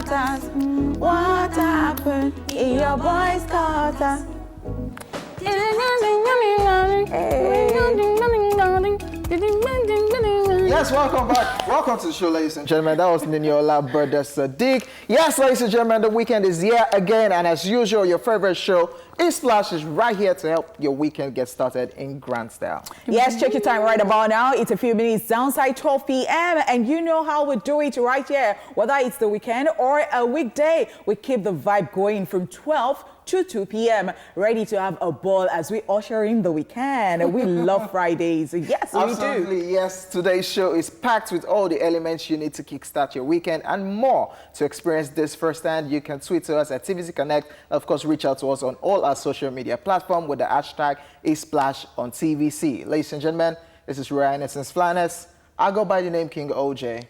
quarters? What happened in your boys' quarters? Yes, welcome back. Welcome to the show, ladies and gentlemen. That was Niniola Brother Sadiq. Yes, ladies and gentlemen, the weekend is here again, and as usual, your favorite show, Splash, is right here to help your weekend get started in grand style. Yes, check your time right about now. It's a few minutes downside 12 p.m. and you know how we do it right here. Whether it's the weekend or a weekday, we keep the vibe going from 12 to 2 p.m. ready to have a ball as we usher in the weekend. We love Fridays. Yes, we do. Absolutely, yes. Today's show is packed with all the elements you need to kickstart your weekend and more. To experience this firsthand, you can tweet to us at TVC Connect. Of course, reach out to us on all our social media platforms with the hashtag #Splash on TVC. Ladies and gentlemen, this is Ryan Essence Flaness. I go by the name King OJ.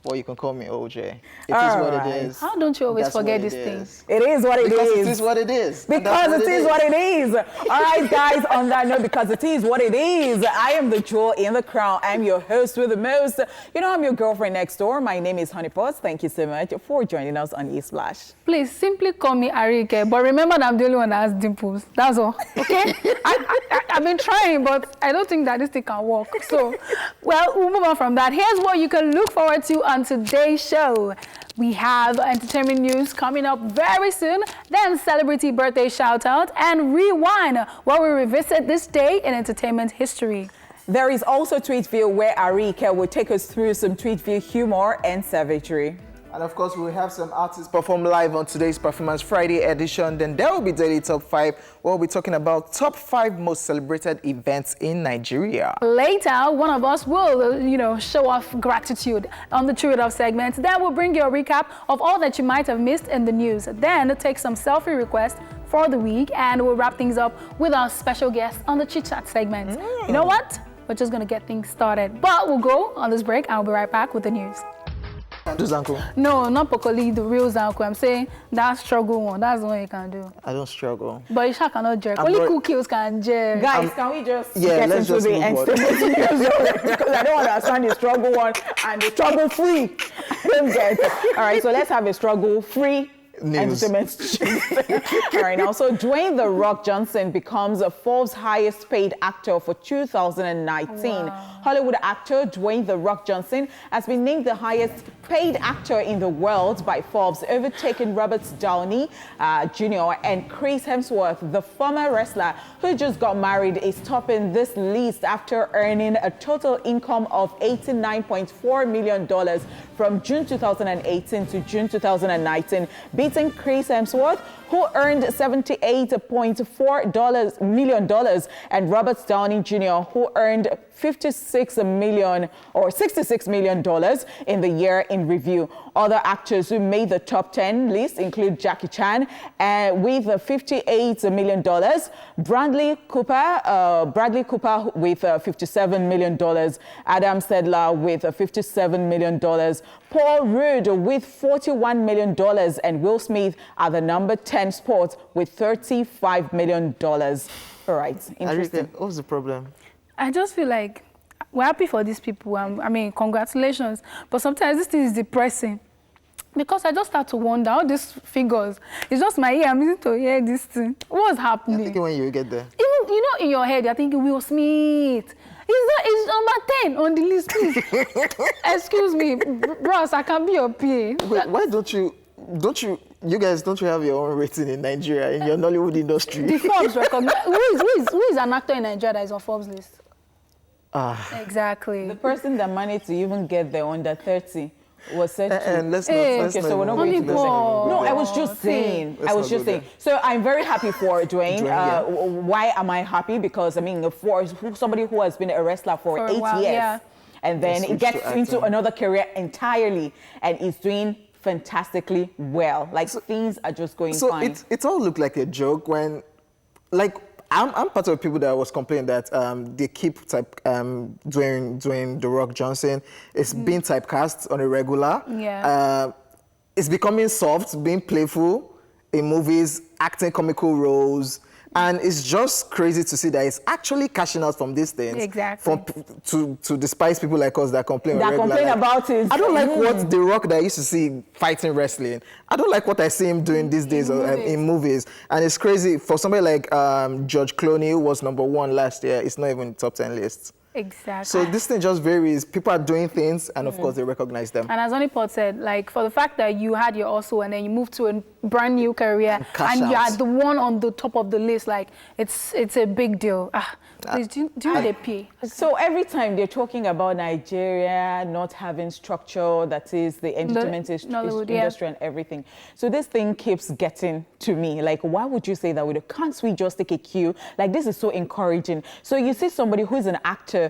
Or you can call me OJ. It is what it is. How don't you always forget these things? It is what it is. Because it is what it is. Because it is what it is. All right, guys, on that note, because it is what it is, I am the jewel in the crown. I'm your host with the most. You know, I'm your girlfriend next door. My name is Honeypots. Thank you so much for joining us on E-Splash. Please, simply call me Arike. But remember that I'm the only one that has dimples. That's all, okay? I've been trying, but I don't think that this thing can work. So, well, we'll move on from that. Here's what you can look forward to on today's show. We have entertainment news coming up very soon, then celebrity birthday shout out and rewind, where we revisit this day in entertainment history. There is also Tweet View, where Arika will take us through some Tweet View humor and savagery. And of course, we'll have some artists perform live on today's Performance Friday edition. Then there will be Daily Top 5, where we'll be talking about top 5 most celebrated events in Nigeria. Later, one of us will, show off gratitude on the True It Up segment. Then we'll bring you a recap of all that you might have missed in the news. Then take some selfie requests for the week, and we'll wrap things up with our special guest on the Chit Chat segment. You know what? We're just gonna get things started. But we'll go on this break, and I'll be right back with the news. Do Zanku. No, not Pokoli, the real Zanku. I'm saying that struggle one. That's the one you can do. I don't struggle. But you cannot jerk. Only cool kills can jerk. Guys, can we just get into the entertainment news? Because I don't understand the struggle one and the struggle free. I don't get it. All right, so let's have a struggle free entertainment news. All right, now, so Dwayne "The Rock" Johnson becomes Forbes' highest paid actor for 2019. Wow. Hollywood actor Dwayne "The Rock" Johnson has been named the highest paid actor in the world by Forbes, overtaking Robert Downey Jr. and Chris Hemsworth. The former wrestler, who just got married, is topping this list after earning a total income of $89.4 million from June 2018 to June 2019, beating Chris Hemsworth, who earned $78.4 million, and Robert Downey Jr., who earned $66 million in the year in review. Other actors who made the top 10 list include Jackie Chan with $58 million, Bradley Cooper with $57 million, Adam Sandler with $57 million, Paul Rudd with $41 million, and Will Smith at the number 10 spot with $35 million. All right, interesting. What's the problem? I just feel like we're happy for these people. I mean, congratulations. But sometimes this thing is depressing. Because I just start to wonder all these figures. It's just my ear. I'm used to hear this thing. What's happening? I'm thinking when you get there. Even, in your head, you're thinking Will Smith. It's number 10 on the list, please. Excuse me, bros, I can be your PA. Wait, why don't you guys have your own rating in Nigeria, in your Nollywood industry? The Forbes recognize. Who is an actor in Nigeria that is on Forbes list? Exactly. The person that managed to even get there under 30 was said to... And let's not we're not going to this anymore. No, I was just saying. So I'm very happy for Dwayne. Why am I happy? Because, I mean, for somebody who has been a wrestler for 8 years, yeah. And then it gets into another career entirely, and is doing fantastically well. Like, things are just going fine. So it all looked like a joke when, like, I'm part of the people that was complaining that they keep doing The Rock Johnson. It's being typecast on a regular. Yeah. It's becoming soft, being playful in movies, acting comical roles. And it's just crazy to see that it's actually cashing out from these things. Exactly. To despise people like us that complain. That complain about it. I don't like what The Rock that I used to see fighting wrestling. I don't like what I see him doing these days in movies. And it's crazy for somebody like George Clooney, who was #1 last year. It's not even in the top 10 list. Exactly. So this thing just varies. People are doing things, and of course they recognize them. And as Onipot said, like for the fact that you had your hustle and then you moved to a brand new career and you are the one on the top of the list, like it's a big deal. Please do the pay. So every time they're talking about Nigeria not having structure, that is the entertainment industry and everything. So this thing keeps getting to me. Like, why would you say that? Can't we just take a cue? Like, this is so encouraging. So you see somebody who is an actor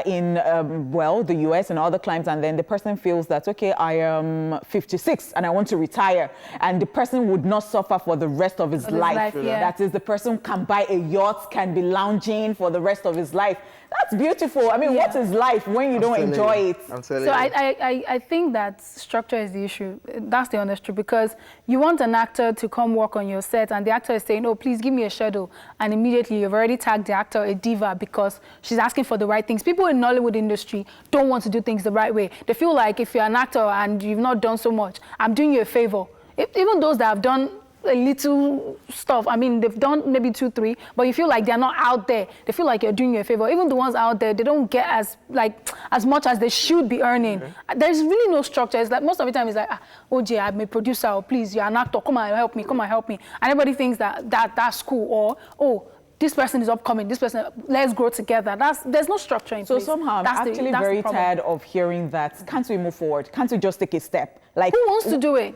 in the US and other climes, and then the person feels that, okay, I am 56 and I want to retire, and the person would not suffer for the rest of his life. That is, the person can buy a yacht, can be lounging for the rest of his life. That's beautiful. I mean, what is life when you don't enjoy it? So I think that structure is the issue. That's the honest truth, because you want an actor to come work on your set and the actor is saying, oh, please give me a schedule. And immediately you've already tagged the actor a diva because she's asking for the right things. People in the Nollywood industry don't want to do things the right way. They feel like if you're an actor and you've not done so much, I'm doing you a favor. Even those that have done a little stuff, I mean, they've done maybe 2, 3, but you feel like they're not out there. They feel like you're doing you a favor. Even the ones out there, they don't get as much as they should be earning. There's really no structure. It's like most of the time it's like, oh, Jay, I'm a producer, or please, you're an actor, come and help me, come and help me. And everybody thinks that's cool, or, oh, this person is upcoming, this person, let's grow together. There's no structure in place. So somehow I'm actually very tired of hearing that. Can't we move forward? Can't we just take a step? Like, who wants to do it?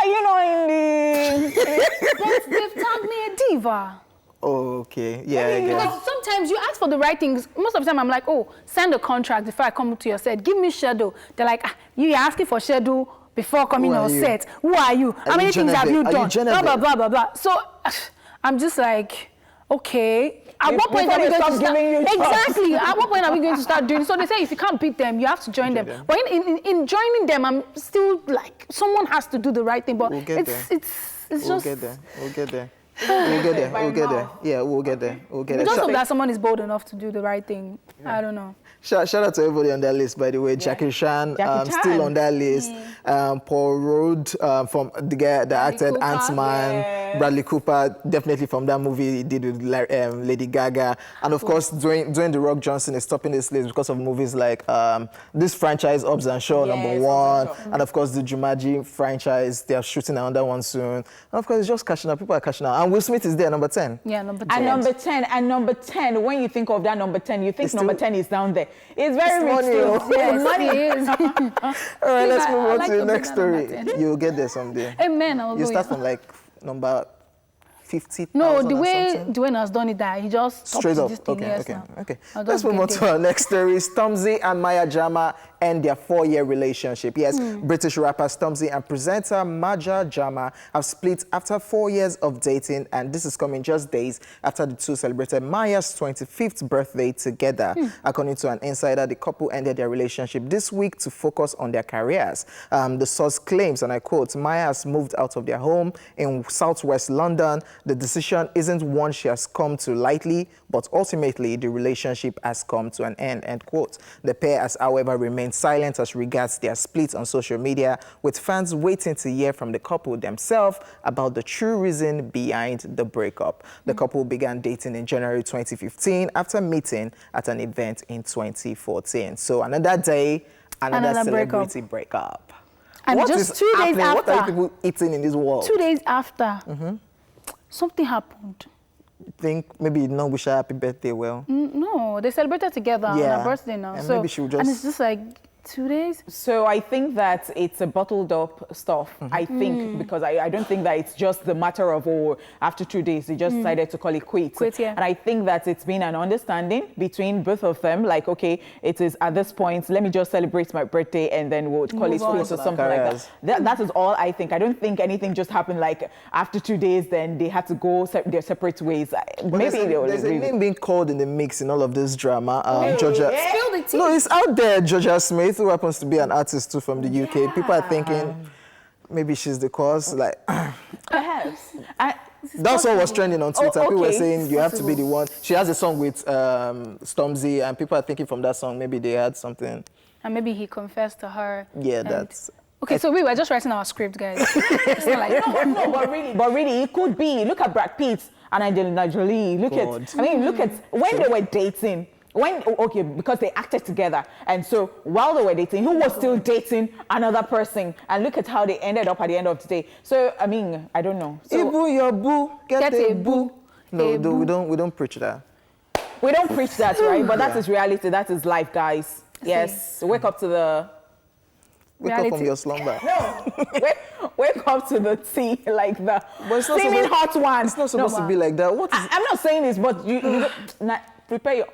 In they've tagged me a diva. Oh, okay. Yeah, because sometimes you ask for the right things. Most of the time I'm like, oh, send a contract before I come to your set. Give me schedule. They're like, you're asking for schedule before coming on set. Who are you? How many things have you done? Blah, blah, blah, blah, blah. So I'm just like, okay. At what point are we going to start? Exactly. At what point are we going to start doing? So they say if you can't beat them, you have to join them. But in joining them, I'm still like, someone has to do the right thing. But we'll get there. We'll get there. We'll get there. Yeah, we'll get there. Because of that, someone is bold enough to do the right thing. I don't know. Shout out to everybody on that list, by the way. Jackie Chan, still on that list. Paul Rudd, from the guy that acted Ant-Man. Bradley Cooper, definitely from that movie he did with Lady Gaga. And of course, Dwayne The Rock Johnson is topping this list because of movies like this franchise, Hobbs and Shaw, #1. And of course, the Jumanji franchise, they are shooting another one soon. And of course, it's just cashing out. People are cashing out. And Will Smith is there, #10. Yeah, number 10. And number 10, when you think of that number 10, you think number 10 is down there. It's very rich too. Yes, money is. All right, let's move on to the next story. You'll get there someday. Amen. You start from like number 50,000. No, the way Dwayne has done it, that he just straight up. Okay. Let's move on to our next story. Stormzy and Maya Jama end their 4-year relationship. Yes, British rapper Stormzy and presenter Maya Jama have split after 4 years of dating, and this is coming just days after the two celebrated Maya's 25th birthday together. According to an insider, the couple ended their relationship this week to focus on their careers. The source claims, and I quote, Maya has moved out of their home in southwest London. The decision isn't one she has come to lightly, but ultimately the relationship has come to an end, end quote. The pair has, however, remained silent as regards their split on social media, with fans waiting to hear from the couple themselves about the true reason behind the breakup. The couple began dating in January 2015 after meeting at an event in 2014. So another day, another celebrity breakup. And what just 2 days after. What are people eating in this world? 2 days after. Something happened. Think maybe you not wish her happy birthday well? No, they celebrated together on her birthday now. And so maybe she would just... And it's just like 2 days. So I think that it's a bottled up stuff. I think because I don't think that it's just the matter of, oh, after 2 days they just decided to call it quits. And I think that it's been an understanding between both of them. Like, okay, it is at this point, let me just celebrate my birthday and then we'll call it quits or something like that. That is all I think. I don't think anything just happened like after 2 days, then they had to go their separate ways. Maybe there's a name being called in the mix in all of this drama. Georgia. No, it's out there, Georgia Smith, who happens to be an artist too from the UK. People are thinking, maybe she's the cause. Like, perhaps. That's what was trending on Twitter. People were saying you have to be the one. She has a song with Stormzy, and people are thinking from that song maybe they had something. And maybe he confessed to her. Yeah, that's... Okay, so we were just writing our script, guys. It's not like... No, but really, it could be. Look at Brad Pitt and Angelina Jolie. Look at when they were dating. Because they acted together, and so while they were dating, who was still dating another person, and look at how they ended up at the end of the day. So I mean, I don't know. So, Ibu, your boo, get a boo. No, we don't preach that. We don't preach that, right? But that is reality. That is life, guys. Yes, wake up to the. Wake up from your slumber. No, wake up to the tea, like the steaming hot one. It's not supposed to be like that. What is... I'm not saying this, but you prepare your...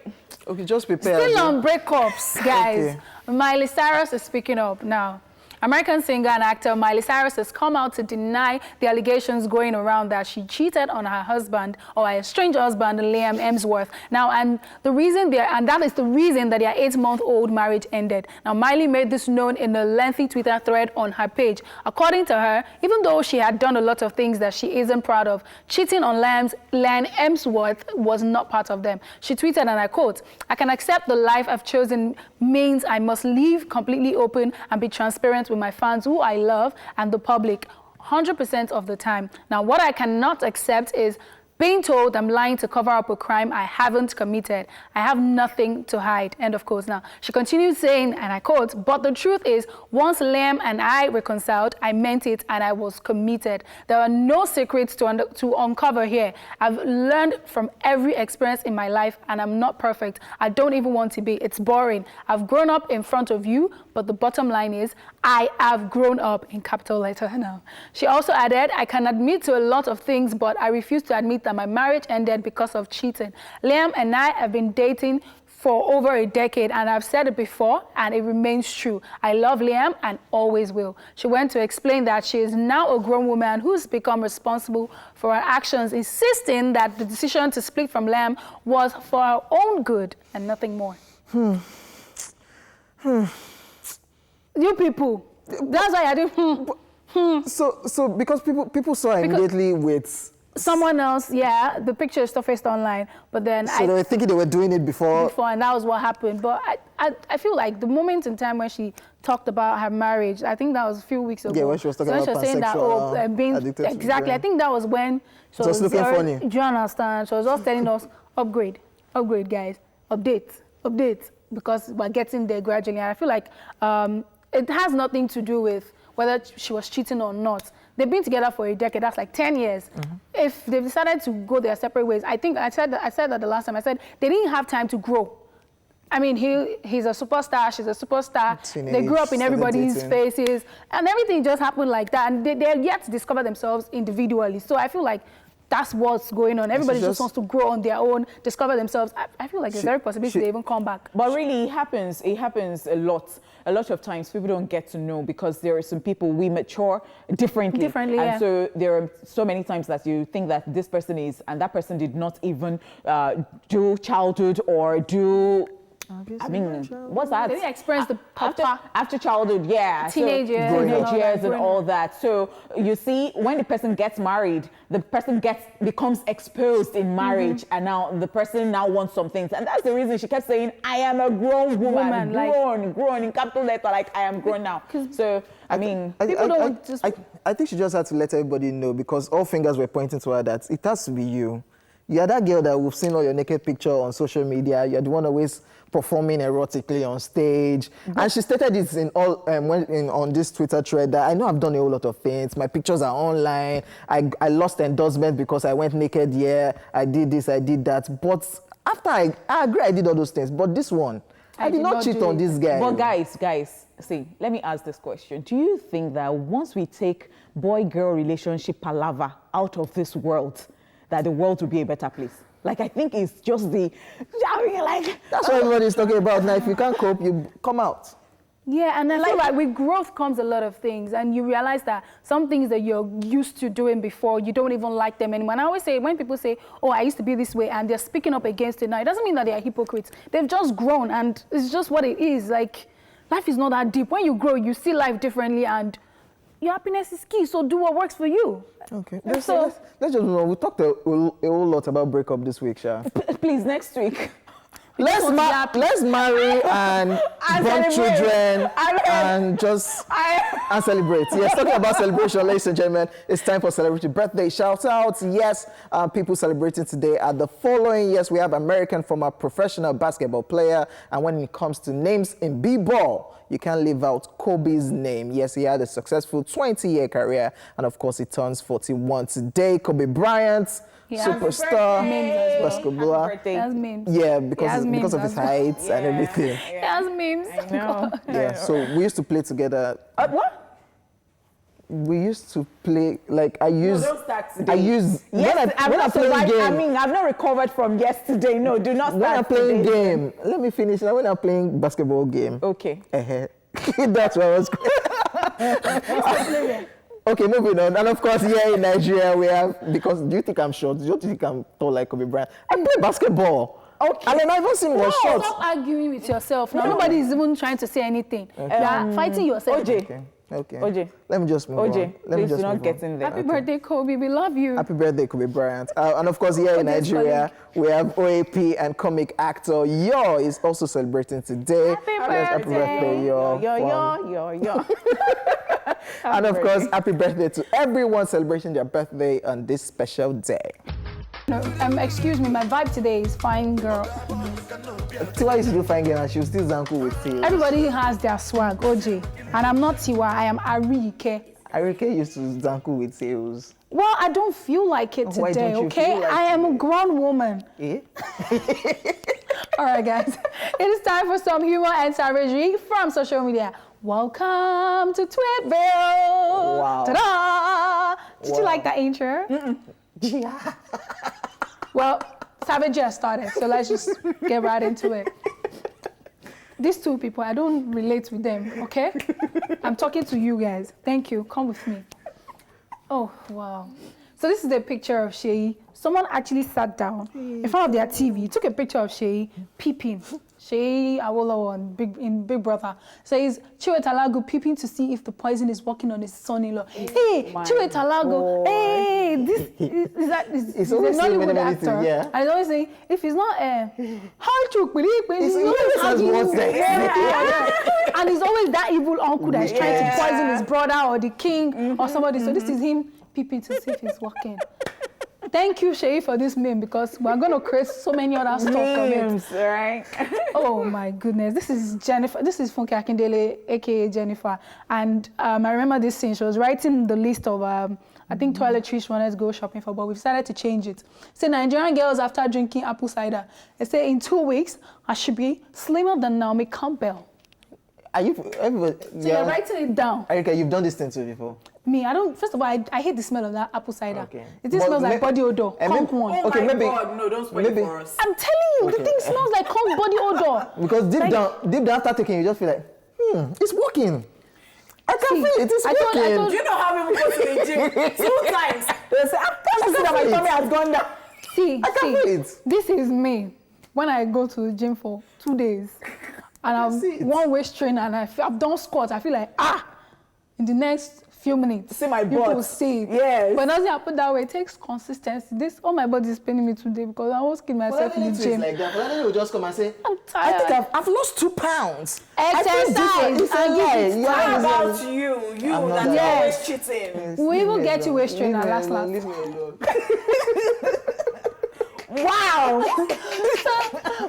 Okay, just prepare. Still on breakups, guys. Okay. Miley Cyrus is speaking up now. American singer and actor Miley Cyrus has come out to deny the allegations going around that she cheated on her husband, or her estranged husband, Liam Hemsworth. Now, and that is the reason that their 8-month-old marriage ended. Now, Miley made this known in a lengthy Twitter thread on her page. According to her, even though she had done a lot of things that she isn't proud of, cheating on Liam Hemsworth was not part of them. She tweeted, and I quote, "I can accept the life I've chosen means I must leave completely open and be transparent with my fans who I love and the public 100% of the time. Now, what I cannot accept is being told I'm lying to cover up a crime I haven't committed. I have nothing to hide." End of quote. Now, she continued saying, and I quote, "But the truth is, once Liam and I reconciled, I meant it and I was committed. There are no secrets to uncover here. I've learned from every experience in my life and I'm not perfect. I don't even want to be. It's boring. I've grown up in front of you, but the bottom line is, I have grown up," in capital letter now. She also added, "I can admit to a lot of things, but I refuse to admit that my marriage ended because of cheating. Liam and I have been dating for over a decade, and I've said it before, and it remains true. I love Liam and always will." She went to explain that she is now a grown woman who's become responsible for her actions, insisting that the decision to split from Liam was for her own good and nothing more. You people, that's why I did. So because people saw her immediately with someone else, yeah, the picture is surfaced online, but then they were thinking they were doing it before, and that was what happened. But I feel like the moment in time when she talked about her marriage, I think that was a few weeks ago. Yeah, when she was talking about pansexual, being exactly. I think that was when she was looking funny. Do you understand? She was just telling us, upgrade, guys, update, because we're getting there gradually. And I feel like it has nothing to do with whether she was cheating or not. They've been together for a decade. That's like 10 years. Mm-hmm. If they've decided to go their separate ways, I think I said that the last time. I said they didn't have time to grow. I mean, he's a superstar. She's a superstar. They grew up in everybody's faces, and everything just happened like that. And they're yet to discover themselves individually. So I feel like that's what's going on. Everybody just wants to grow on their own, discover themselves. I feel like there's every possibility they even come back. But really, it happens a lot. A lot of times people don't get to know because there are some people we mature differently. And so there are so many times that you think that this person is, and that person did not even do childhood or do... I mean, what's that? They experience the after childhood, yeah. Teenage years and all that. So you see, when the person gets married, the person becomes exposed in marriage, and now the person now wants some things, and that's the reason she kept saying, "I am a grown woman, grown in capital letter, like I am grown now." So I mean, people don't just. I think she just had to let everybody know, because all fingers were pointing to her that it has to be you. You're that girl that we've seen all your naked picture on social media. You're the one always performing erotically on stage. And she stated this on this Twitter thread that, "I know I've done a whole lot of things. My pictures are online. I lost endorsement because I went naked here. I did this, I did that. But after I agree I did all those things. But this one, I did not cheat on this guy." But guys, see, let me ask this question. Do you think that once we take boy-girl relationship palaver out of this world, that the world will be a better place? Like, I think it's just that's what everybody's talking about now. If you can't cope, you come out. Yeah, and I feel like with growth comes a lot of things, and you realize that some things that you're used to doing before, you don't even like them anymore. And I always say, when people say, "Oh, I used to be this way," and they're speaking up against it now, it doesn't mean that they are hypocrites. They've just grown, and it's just what it is. Like, life is not that deep. When you grow, you see life differently, and your happiness is key, so do what works for you. Okay. Let's Let's just move on. We talked a whole lot about breakup this week, Sha. Please, next week. Let's marry and born children and celebrate. Yes, talking about celebration, ladies and gentlemen, it's time for celebrity birthday shout-outs. Yes, people celebrating today are the following. Yes, we have American former professional basketball player, and when it comes to names in b-ball, you can't leave out Kobe's name. Yes, he had a successful 20-year career, and of course, he turns 41 today. Kobe Bryant. Superstar, basketballer. Has memes. Yeah, because of his height and everything. He has memes. I know. Yeah, so we used to play together. What? We used to play, like, Don't start today. when I play game. I mean, I've not recovered from yesterday. No, do not start when I'm playing today. game, let me finish. When I'm playing basketball game. Okay. That's where I was Okay, moving on. And of course, here in Nigeria, we have, because do you think I'm short? Do you think I'm tall like Kobe Bryant? I play basketball. Okay. And then I even seen was short. Stop arguing with yourself. Now, nobody is even trying to say anything. Okay. You are fighting yourself. OJ. Okay. OJ. Let me just move on. OJ, please do not get in there. Happy birthday, Kobe. We love you. Happy birthday, Kobe Bryant. And of course, here in Nigeria, we have OAP and comic actor Yo is also celebrating today. Happy birthday. Happy birthday, Yo. Yo. And of course, happy birthday to everyone celebrating their birthday on this special day. No, excuse me, my vibe today is fine girl. Tiwa used to do fine girl and she was still Zanku with Tiwa. Everybody has their swag, OJ. And I'm not Tiwa, I am Arike. Arike used to Zanku with sales. Well, I don't feel like it Why today, don't you okay? feel like I am a grown woman. Eh? All right, guys. It is time for some humor and savagery from social media. Welcome to Tweetville. Wow. Ta-da! Did you like that intro? Yeah. Well, Savage just started, so let's just get right into it. These two people, I don't relate with them, okay? I'm talking to you guys. Thank you. Come with me. Oh, wow. So this is a picture of Sheyi. Someone actually sat down in front of their TV, took a picture of Sheyi peeping. Sheyi Awolowo in Big Brother says, Chiwetalago peeping to see if the poison is working on his son-in-law. Hey, Chiwetalago, hey, this is a Nollywood actor. Yeah. And he's always saying, if he's not, He always has one thing. And he's always that evil uncle that is trying to poison his brother or the king or somebody. So this is him peeping to see if it's working. Thank you, Sheyi, for this meme because we're going to create so many other stuff from it. Right? Oh my goodness. This is Jennifer. This is Funke Akindele, aka Jennifer. And I remember this scene. She was writing the list of, I think, toiletries she wanted to go shopping for, but we decided to change it. Say Nigerian girls after drinking apple cider. They say in 2 weeks, I should be slimmer than Naomi Campbell. Are you? So you're writing it down. Erika, you've done this thing too before. Me, I don't. First of all, I hate the smell of that apple cider. Okay. It smells like body odor. Conk one. Oh Okay, my maybe- God, no, don't spoil it for us. I'm telling you, the thing smells like conk body odor. Because deep down after taking, you just feel like, it's working. I can feel it. It's working. Do you know how people go to the gym 2 times? They say, I see that my tummy has gone down. See, I can feel it. This is me when I go to the gym for 2 days. And I've one waist trainer and I've done squats. I feel like, in the next few minutes, See my you butt. will see it. Yes. But doesn't happen that way. It takes consistency. All my body is paining me today because I almost kill myself in the gym. Like that. But then will just come and say, I'm I tired. think I've lost 2 pounds. Exercise. How about you? You that are always cheating. We will get you waist trainer last. Leave me alone. Wow!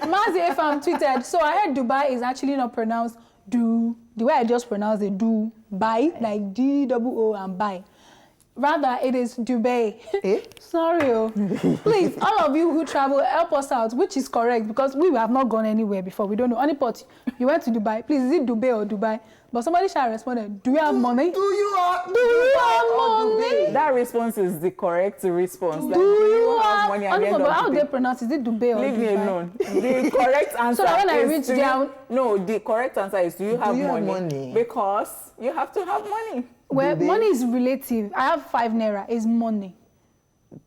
Mazi FM tweeted, so I heard Dubai is actually not pronounced do. The way I just pronounced it, Dubai, like D-O-O and buy. Rather, it is Dubai. Sorry, please, all of you who travel, help us out, which is correct, because we have not gone anywhere before. We don't know. Honeypot, you went to Dubai. Please, is it Dubai or Dubai? But somebody shall respond, do you have money? Do you have money? That response is the correct response. Do you have money? But how do they pronounce it? Is it Dubai or Leave me Dubai? alone. The correct answer So that when I is reach do down... you, no, the correct answer is do you have you have money? money? Because you have to have money. Well, Dubai? money is relative. I have 5 naira. It's money.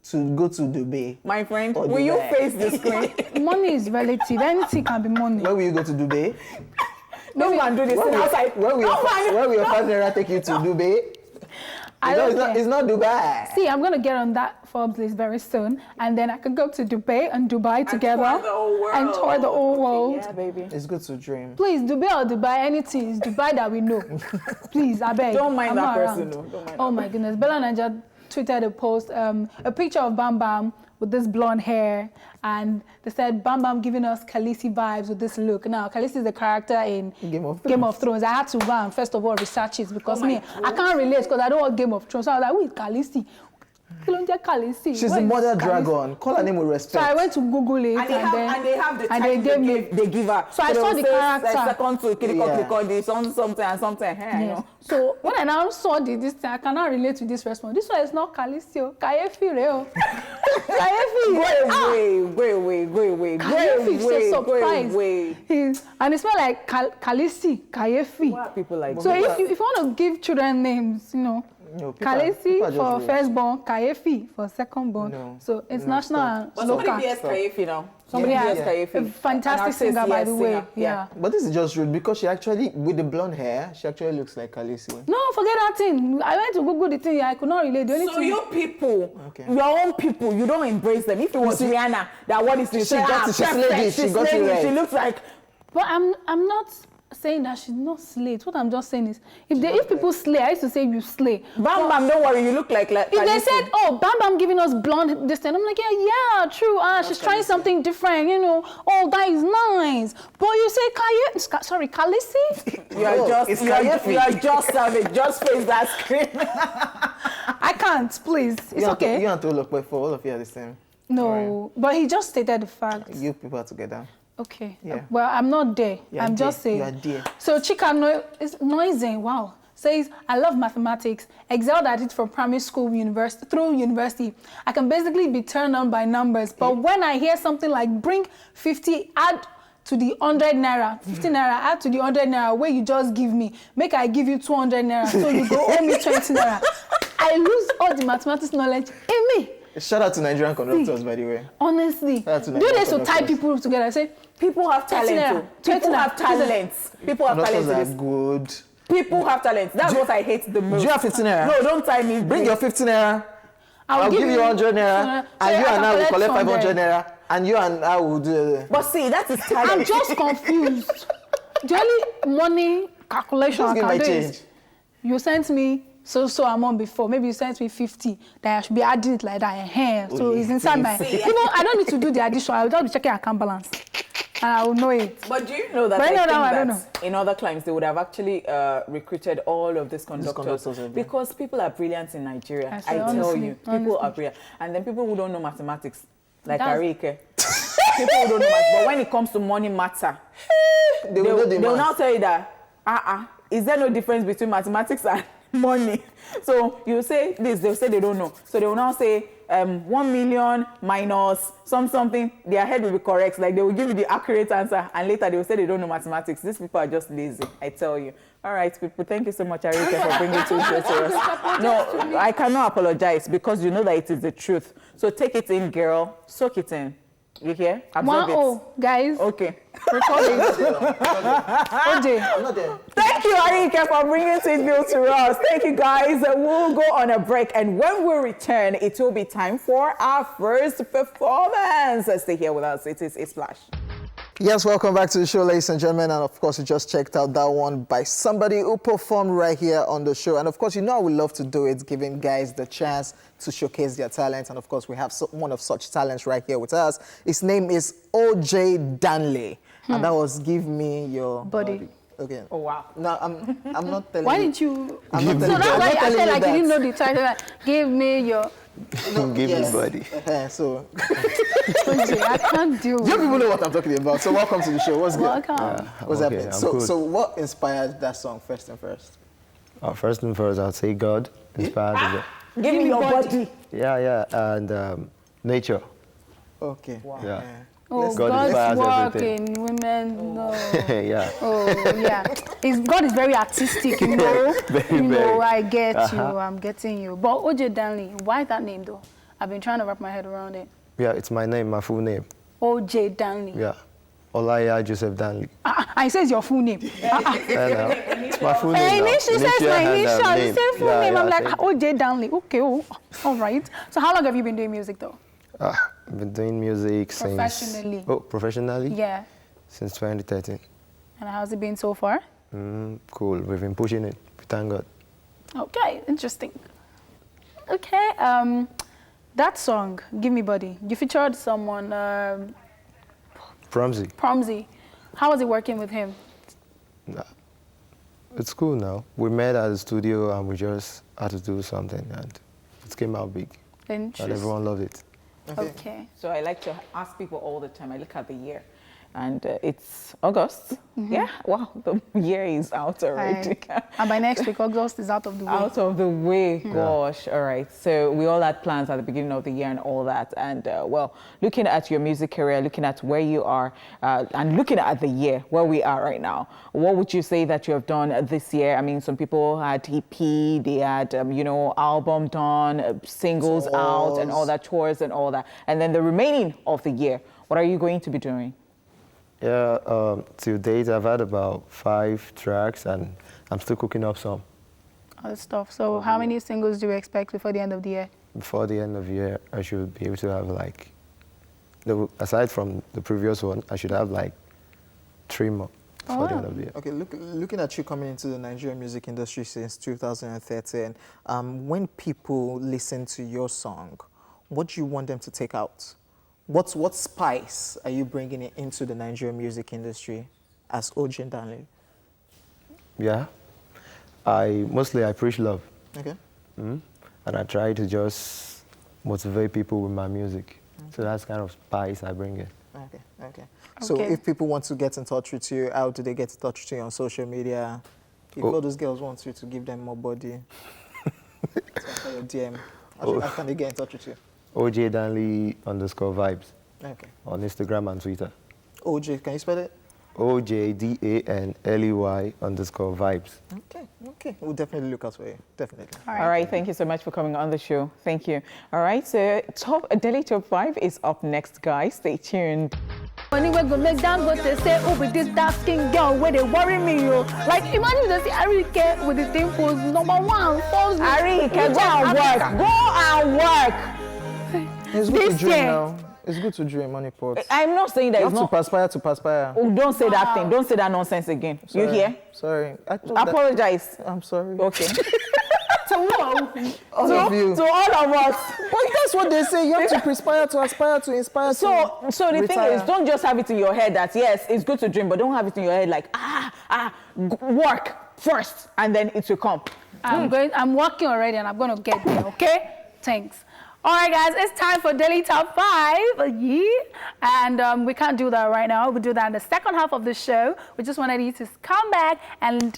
To go to Dubai? My friend, Or will you Dubai? face the screen? Money is relative. Anything can be money. Where will you go to Dubai? No one do this thing outside. Where will your 5 naira take you to Dubai? It's not Dubai. See, I'm going to get on that Forbes list very soon, and then I can go to Dubai and Dubai together. And tour the whole world. Yeah, baby. It's good to dream. Please, Dubai or Dubai, anything. It's Dubai that we know. Please, I beg. Don't mind that person. Oh my goodness. Bella Naija tweeted a post, a picture of Bam Bam with this blonde hair, and they said Bam Bam giving us Khaleesi vibes with this look. Now, Khaleesi is the character in Game of Thrones. I had to go and first of all research it because I can't relate because I don't want Game of Thrones. So I was like, who is Khaleesi? She's the mother dragon. Call her name with respect. So I went to Google it, and they have the time they give her. So I saw the character. Second to Kiriko, something and something. Hey, yes. So when I now saw this thing, I cannot relate to this response. This one is not Khaleesi. Kayefi reo. Kayefi. Go away. Kayefi is so surprised. And it smelled like Khaleesi. Kayefi. What are people like? So if you want to give children names, Khaleesi for firstborn, Kayefi for secondborn. So it's national and local. Somebody has Kayefi now. Somebody has Kayefi. A fantastic singer, by the way. Yeah. But this is just rude because she actually, with the blonde hair, she actually looks like Khaleesi. No, forget that thing. I went to Google the thing. I could not relate. The only so thing. your people, your own people, you don't embrace them. If it was Rihanna, that what is this? She looks like. But I'm not saying that she's not slayed. What I'm just saying is, if people slay, I used to say you slay. Bam Bam, don't worry, you look like. If they said, oh, Bam Bam giving us blonde this thing, I'm like, yeah, true. She's trying something different, Oh, that is nice. But you say Khaleesi? You are just savage. Just face that screen. I can't, please. It's okay. You have to look, but for all of you are the same. No, but he just stated the fact. You people are together. Okay. Yeah. Well, I'm not there. I'm just saying. You are there. So Chika is noisy. Wow. Says, I love mathematics. Excelled at it from primary school, through university. I can basically be turned on by numbers. But when I hear something like bring 50, add to the 100 naira, 50 naira, add to the 100 naira, where you just give me, make I give you 200 naira, so you go owe me 20 naira. I lose all the mathematics knowledge in me. Shout out to Nigerian conductors, by the way. Honestly. Do this to tie people together. I say, people have talent. People have talents. People have talents. Are good. People have talents. That's what I hate the most. Do you have 15 naira? No, don't tie me. Bring your 15 naira. I'll give you 100 naira. And you and I will collect 500 naira. And you and I will do it. But see, that is talent. I'm just confused. The only money calculation I can do is you sent me so I'm on before. Maybe you sent me 50. That I should be adding it like that. So it's inside my. I don't need to do the addition. I'll just be checking account balance, and I will know it. But do you know that I don't know. In other climes they would have actually recruited all of these conductors because people are brilliant in Nigeria. I tell you, people are brilliant, and then people who don't know mathematics, like Arike. People who don't know mathematics, but when it comes to money matter, they will now tell you that is there no difference between mathematics and money? So you say this, they'll say they don't know. So they will now say 1 million minus something. Their head will be correct. Like they will give you the accurate answer, and later they will say they don't know mathematics. These people are just lazy, I tell you. All right, people, thank you so much, Arike, for bringing to us. No, I cannot apologize because you know that it is the truth. So take it in, girl. Soak it in. You hear? Absorb it. Guys. Okay. Record it. I'm not there. Thank you, Arike, for bringing Tidville to us. Thank you, guys. We'll go on a break, and when we return, it will be time for our first performance. Stay here with us. It is a Splash. Yes, welcome back to the show, ladies and gentlemen. And of course, you just checked out that one by somebody who performed right here on the show. And of course, I would love to do it, giving guys the chance to showcase their talents. And of course, we have one of such talents right here with us. His name is OJ Danley. And that was Give Me Your Body. Okay. Oh, wow. No, I'm not telling you. Why didn't you? I'm not telling you. So that's why I said like you didn't know the title. Like, give me your. Give me body. So. OJ, I can't deal with You people know what I'm talking about. So welcome to the show. What's good? Welcome. What's happening? So what inspired that song first and first? First and first, I'd say God inspired it. Give me your body. Yeah, and nature. Okay. Wow. Yeah. Oh, God God's work everything. in women, no. Yeah. Oh, yeah. God is very artistic, you know. Very. I get you. I'm getting you. But OJ Danley, why that name, though? I've been trying to wrap my head around it. Yeah, it's my name, my full name. OJ Danley. Yeah. Olaya Joseph Danley. I says your full name. It's my full name. She says my initial. You say full name. I'm like, OJ Danley. Okay, all right. So how long have you been doing music though? I've been doing music Professionally. since... professionally? Yeah. Since 2013. And how's it been so far? Cool. We've been pushing it. Thank God. Okay, interesting. Okay, that song, Give Me Body, you featured someone, Promzy. How was it working with him? It's cool now. We met at the studio and we just had to do something and it came out big. And everyone loved it. Okay. So I like to ask people all the time, I look at the year. And it's August. Yeah, wow, the year is out already. And by next week, August is out of the way. Out of the way, gosh. All right. So we all had plans at the beginning of the year and all that. And well, looking at your music career, looking at where you are, and looking at the year, where we are right now, what would you say that you have done this year? I mean, some people had EP, they had, you know, album done, singles out, and all that, tours and all that. And then the remaining of the year, what are you going to be doing? Yeah, to date, I've had about 5 tracks and I'm still cooking up some. Other stuff. So how many singles do you expect before the end of the year? Before the end of the year, I should be able to have like, aside from the previous one, I should have like 3 more before the end of the year. Okay, looking at you coming into the Nigerian music industry since 2013, when people listen to your song, what do you want them to take out? What spice are you bringing into the Nigerian music industry as OJ Danley? Yeah, I preach love. Okay. And I try to just motivate people with my music. So that's kind of spice I bring in. Okay. So if people want to get in touch with you, how do they get in touch with you on social media? If all those girls want you to give them more body, so your DM, how can they get in touch with you? OJ Danley _vibes. Okay. On Instagram and Twitter. OJ, can you spell it? OJDANLEY _vibes. Okay. We'll definitely look out for you. Definitely. All right. Thank you so much for coming on the show. Thank you. All right. So Daily Top 5 is up next, guys. Stay tuned. Money we go make down, but they say, oh, with this dark skin girl, where they worry me, yo. Like, imagine they say, Arike with the dimples, #1, falls. Arike, go and work. Go and work. It's good to dream now. It's good to dream, money pot. I'm not saying that you have to perspire. Oh, don't say that thing. Don't say that nonsense again. Sorry. You hear? Sorry. Apologize. I'm sorry. Okay. To who? All of you. To all of us. But that's what they say. You have to perspire, to aspire, to inspire. So the thing is, don't just have it in your head that yes, it's good to dream, but don't have it in your head like work first, and then it will come. I'm working already, and I'm gonna get there. Okay? Thanks. All right, guys, it's time for Daily Top 5. And we can't do that right now. We'll do that in the second half of the show. We just wanted you to come back, and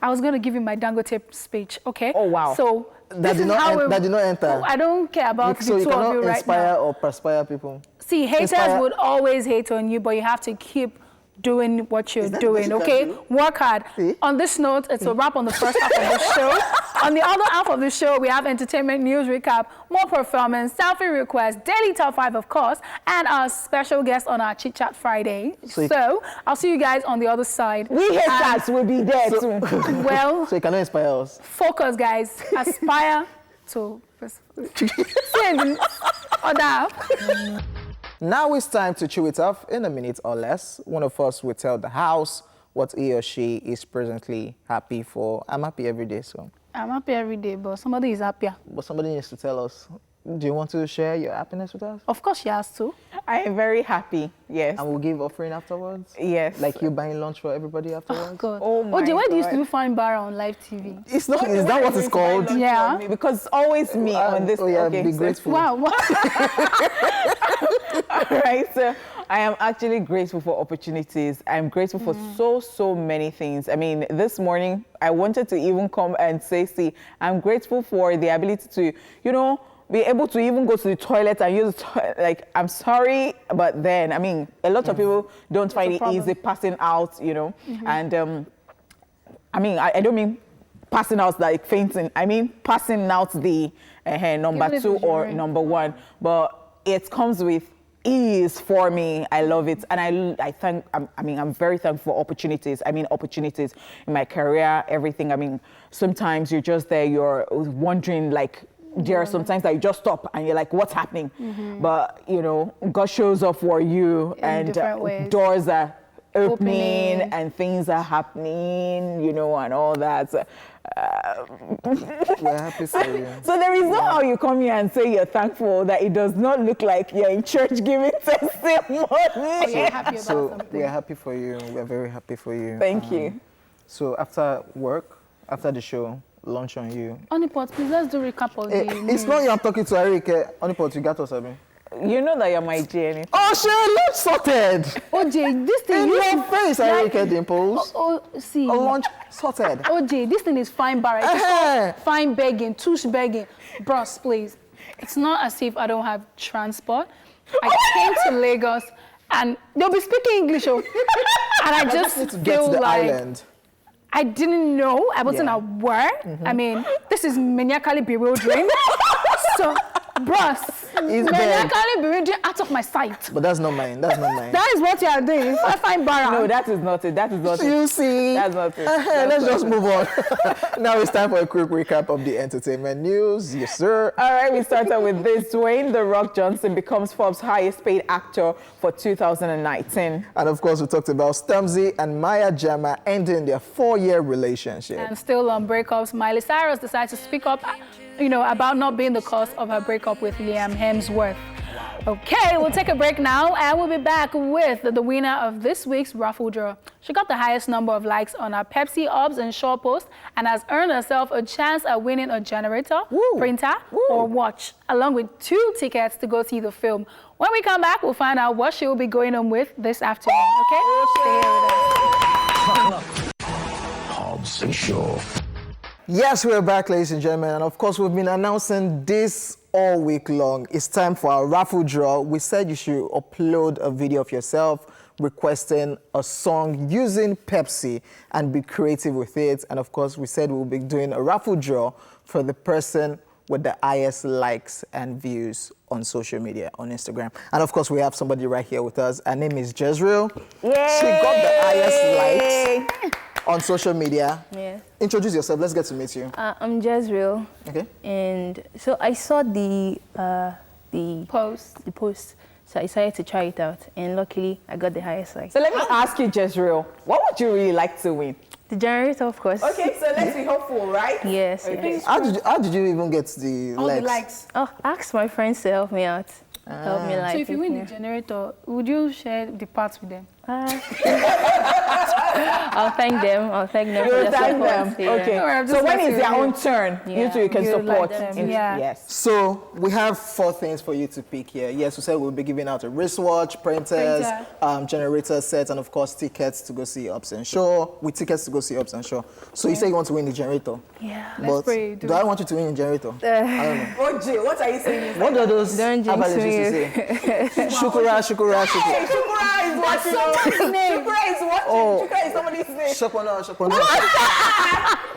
I was going to give you my Dangote speech, okay? Oh, wow. So that did not enter. I don't care about the two of you right now. So you cannot inspire or perspire people? See, haters would always hate on you, but you have to keep doing what you're doing, okay? Work hard. See? On this note, it's a wrap on the first half of the show. On the other half of the show, we have entertainment news recap, more performance, selfie requests, Daily Top 5, of course, and our special guest on our Chit Chat Friday. So I'll see you guys on the other side. We haters will be there too. Well, so you cannot inspire us. Focus, guys. Aspire to. Now it's time to chew it off in a minute or less. One of us will tell the house what he or she is presently happy for. I'm happy every day, so. I'm happy every day, but somebody is happier. But somebody needs to tell us. Do you want to share your happiness with us? Of course she has to. I am very happy, yes. And we'll give offering afterwards? Yes. Like you buying lunch for everybody afterwards? Oh, God. Oh, my OJ, why do you God. still find Barra on live TV? It's not, is that what it's called? Yeah. Because it's always me on this. Oh, yeah, okay, be grateful. Wow. All right, so I am actually grateful for opportunities. I'm grateful for so many things. I mean, this morning, I wanted to even come and say, see, I'm grateful for the ability to, you know, be able to even go to the toilet and use the toilet. Like, I'm sorry, but then, I mean, a lot of people don't find it easy passing out, you know. And, I mean, I don't mean passing out like fainting. I mean, passing out the number 2 or number 1. But it comes with ease for me. I love it, and I'm very thankful for opportunities. Opportunities in my career, everything. Sometimes you're just there, you're wondering, like, there are sometimes that you just stop and you're like, what's happening? But God shows up for you, and doors are opening and things are happening, and all that. We're happy for you. So there is no how you come here and say you're thankful that it does not look like you're in church giving testimony. You're happy about something. We're happy for you. We're very happy for you. Thank you. So after work, after the show, lunch on you. Honeypot, please, let's do a recap of the It's not you I'm talking to, Arike. Honeypot, you got us, Abi. You know that you're my Jenny. Oh, sure, lunch sorted. OJ, this thing In your face, Arike Dimples. See. Lunch sorted. OJ, this thing is fine bar. It's called fine begging, touche begging. Bros, please. It's not as if I don't have transport. I came to Lagos and they'll be speaking English. And I just need to feel get to the like island. I didn't know. I wasn't aware. This is maniacally bewildering. So, bros, maniacally bewildering out of my sight. But that's not mine. That's not mine. That is what you are doing. Fine bar. No, that is not it. That is not it. You see? That's not it. Let's just move on. Now it's time for a quick recap of the entertainment news. Yes, sir. All right, we started with this. Dwayne "The Rock" Johnson becomes Forbes' highest paid actor for 2019. And of course, we talked about Stormzy and Maya Jama ending their 4-year relationship. And still on breakups, Miley Cyrus decided to speak up, about not being the cause of her breakup with Liam Hemsworth. Okay, we'll take a break now, and we'll be back with the winner of this week's raffle draw. She got the highest number of likes on our Pepsi, Obs, and Shaw post, and has earned herself a chance at winning a generator, printer, or watch, along with 2 tickets to go see the film. When we come back, we'll find out what she will be going on with this afternoon. Okay, stay here with us. Hobbs and Shaw. Yes, we're back, ladies and gentlemen, and of course, we've been announcing this all week long. It's time for our raffle draw. We said you should upload a video of yourself requesting a song using Pepsi and be creative with it. And of course, we said we'll be doing a raffle draw for the person with the highest likes and views on social media, on Instagram. And of course, we have somebody right here with us. Her name is Jezreel. Yay! She got the highest likes on social media. Yeah. Introduce yourself. Let's get to meet you. I'm Jezreel. Okay. And so I saw the post. So I decided to try it out, and luckily I got the highest like. So let me ask you, Jezreel, what would you really like to win? The generator, of course. Okay, so let's be hopeful, right? Yes. Okay. Yes. How did you even get the All likes? the likes. Oh, ask my friends to help me out. Help me like. So if you win the generator, would you share the parts with them? I'll thank them. I'll thank them. You'll for their thank them. support. Yeah. Okay. No, I'm so just when is messing their with own you. turn, you two can You support. like them. in- Yeah. Yes. So we have 4 things for you to pick here. Yes, we said we'll be giving out a wristwatch, printers, generator sets, and of course tickets to go see Ups and Shaw. With tickets to go see Ups and Shaw. So you say you want to win the generator. Yeah. But pray, do I want you to win the generator? I don't know. OJ, what are you saying? What are those Don't jinx abalist me. used to say? Shukura, shukura, Hey, shukura. Shukura is watching. somebody's name. Shukura is watching. Oh. Shukura is somebody's name. Shopana, shopana.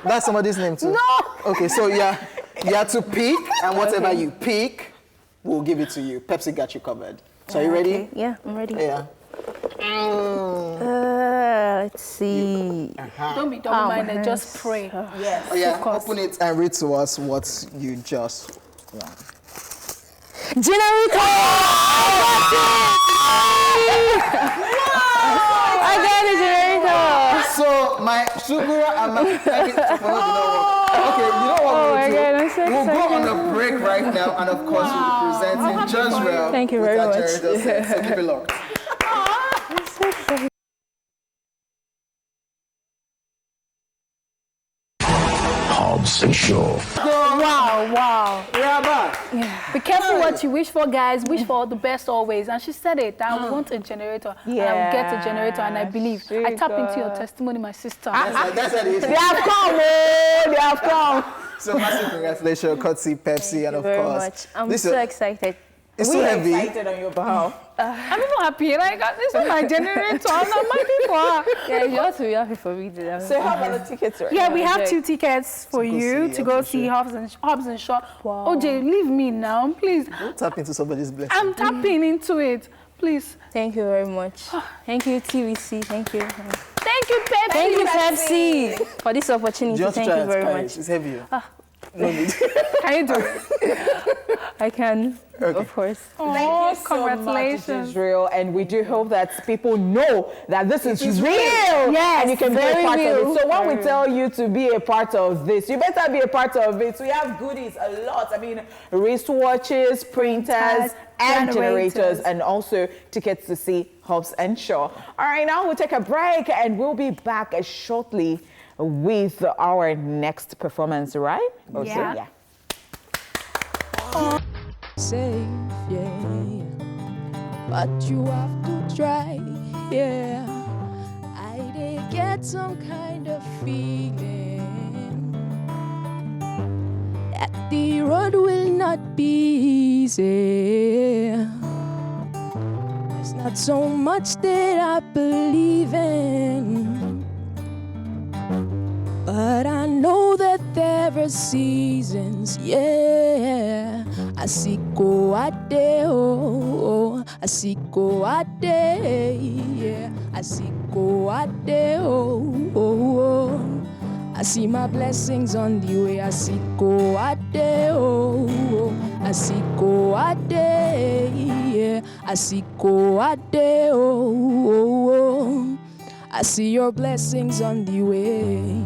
That's somebody's name too. No. Okay, so you have to pick, and whatever you pick, we'll give it to you. Pepsi got you covered. So are you ready? Okay. Yeah, I'm ready. Yeah. Let's see. Don't be double-minded, just pray. Yes. Oh, yeah, course. open it and read to us what you just won. Generator! I got a generator! So my Shukura and my okay, you know what my God, I'm we'll so do? We'll go excited. on a break right now, and of course we'll be presenting Jezreel. Thank you with very that much. generator set. So keep it locked. I'm so excited. Hobbs and Shaw. Wow. We are back. Be careful what you wish for, guys. Wish for the best always. And she said it. I want a generator. And I will get a generator. And I believe. I tap into your testimony, my sister. That's what it is. They have come, they have come. So massive congratulations, Kotsi, Pepsi, and of Very course. much. I'm this so is- excited. It's so heavy. Excited on your behalf. I'm even happy. Like, this is my generator. I'm not my people. Yeah, you have to be happy for me. So how about the tickets right Yeah, now? we have 2 tickets for you to go see Hobbs and Shaw. Wow. OJ, leave me now, please. Don't tap into somebody's blessing. I'm tapping into it. Please. Thank you very much. Thank you, TVC. Thank you. Thank you, Pepsi. Thank you, Pepsi, for this opportunity. Do you want Thank to try you very it? much. It's heavy. No need. Can you do it? I can, of course. Thank you so congratulations. much, Israel, and we do hope that people know that this is real. Yes, and you can be a very part real. of it. So when we tell you to be a part of this, you better be a part of it. So we have goodies, a lot. I mean, wristwatches, printers, and generators, and also tickets to see Hobbs and Shaw. All right, now we'll take a break, and we'll be back shortly with our next performance, right? Okay, Yeah. Safe, yeah, but you have to try, yeah. I did get some kind of feeling that the road will not be easy. There's not so much that I believe in, but I know that there are seasons, yeah. I see go a day, oh, I see go a day, yeah. I see go a day, oh. I see my blessings on the way. I see go a day, oh. I see go a day, yeah. I see go a day, oh. I see your blessings on the way.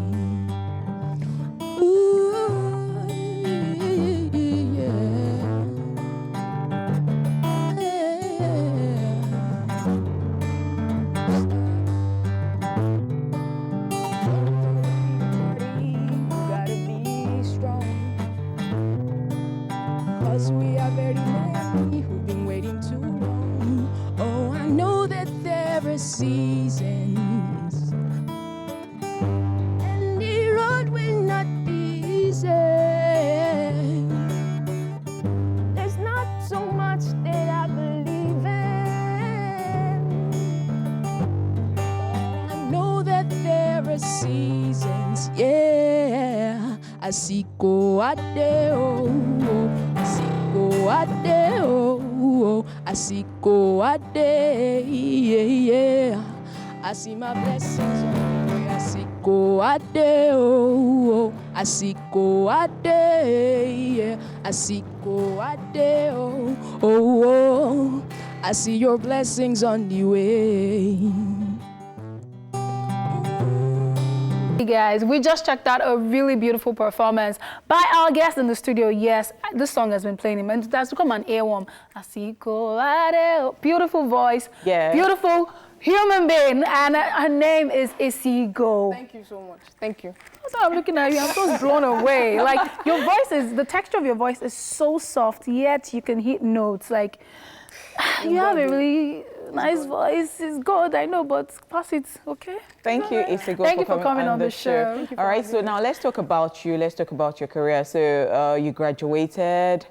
We are very many who've been waiting too long. Oh, I know that there are seasons, and the road will not be easy. There's not so much that I believe in. I know that there are seasons, yeah. I see go a day, oh. Go a day, oh, I see go a day, yeah. I see my blessings on the way. I see go a day, oh, I see go a day, yeah. I see go a day, oh, I see your blessings on the way. Hey guys, we just checked out a really beautiful performance by our guest in the studio. Yes, this song has been playing, and that's become an earworm. I see go, beautiful voice, beautiful human being, and her name is Isigo. Thank you so much. Thank you. That's how I'm looking at you. I'm so blown away. Like, your voice is, the texture of your voice is so soft, yet you can hit notes. Like, you have a really nice voice. It's good, I know, but pass it, okay? Thank you, Isigo, Thank you for coming on the show. All right, so now let's talk about you. Let's talk about your career. So you graduated.